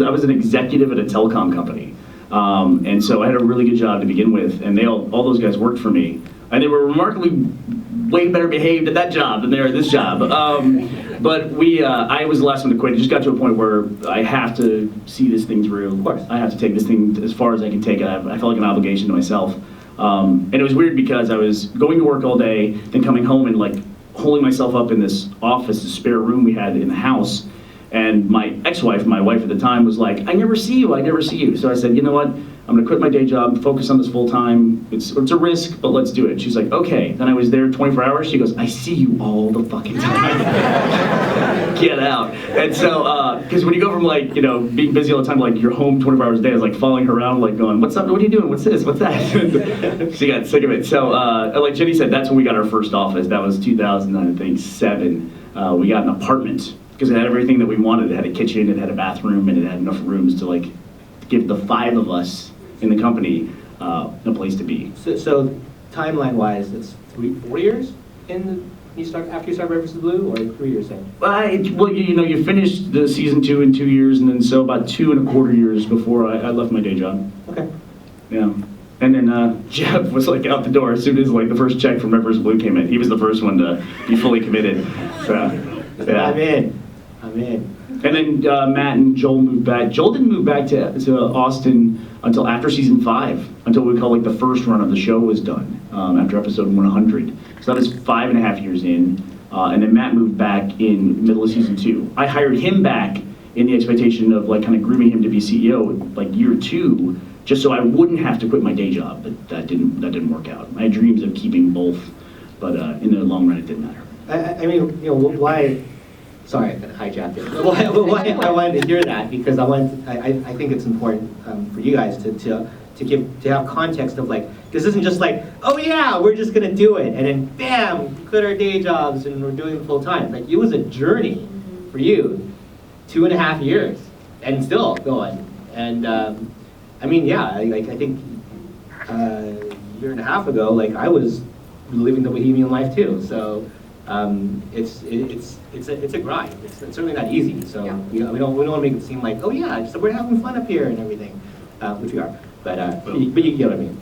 I was an executive at a telecom company, and so I had a really good job to begin with, and all those guys worked for me, and they were remarkably way better behaved at that job than they are at this job. But I was the last one to quit. It just got to a point where I have to see this thing through. Of course. I have to take this thing as far as I can take it. I felt like an obligation to myself. And it was weird because I was going to work all day, then coming home and like holding myself up in this office, the spare room we had in the house. And my ex-wife, my wife at the time, was like, I never see you, I never see you. So I said, you know what? I'm gonna quit my day job, focus on this full time. It's a risk, but let's do it. She's like, okay. Then I was there 24 hours. She goes, I see you all the fucking time. Get out. And so, because when you go from like, you know, being busy all the time, like you're home 24 hours a day, I was like following her around, like going, what's up, what are you doing? What's this, what's that? She got sick of it. So, like Jenny said, that's when we got our first office. That was 2007. We got an apartment because it had everything that we wanted. It had a kitchen, it had a bathroom, and it had enough rooms to like give the 5 of us in the company a place to be. So timeline-wise, it's 4 years after you start Red vs. Blue, or 3 years in? Well, you know, you finished the season 2 in 2 years, and then so about 2.25 years before I left my day job. Okay. Yeah. And then Jeff was like out the door as soon as like the first check from Red vs. Blue came in. He was the first one to be fully committed. So, yeah. I'm in. And then Matt and Joel moved back. Joel didn't move back to Austin until after season 5, until we call like the first run of the show was done, after episode 100. So that was 5.5 years in. And then Matt moved back in middle of season 2. I hired him back in the expectation of like kind of grooming him to be CEO like year 2, just so I wouldn't have to quit my day job. But that didn't work out. I had dreams of keeping both, but in the long run it didn't matter. I mean, you know, why? Sorry, I hijacked it. Why I wanted to hear that, because I think it's important for you guys to have context of like, this isn't just like, oh yeah, we're just gonna do it, and then bam, quit our day jobs and we're doing it full time. Like, it was a journey for you, 2.5 years, and still going. And I mean, yeah, I think a year and a half ago, like I was living the bohemian life too. So. It's a grind. It's certainly not easy. So yeah. we don't want to make it seem like, oh yeah, we're having fun up here and everything, which we are. But you get what I mean.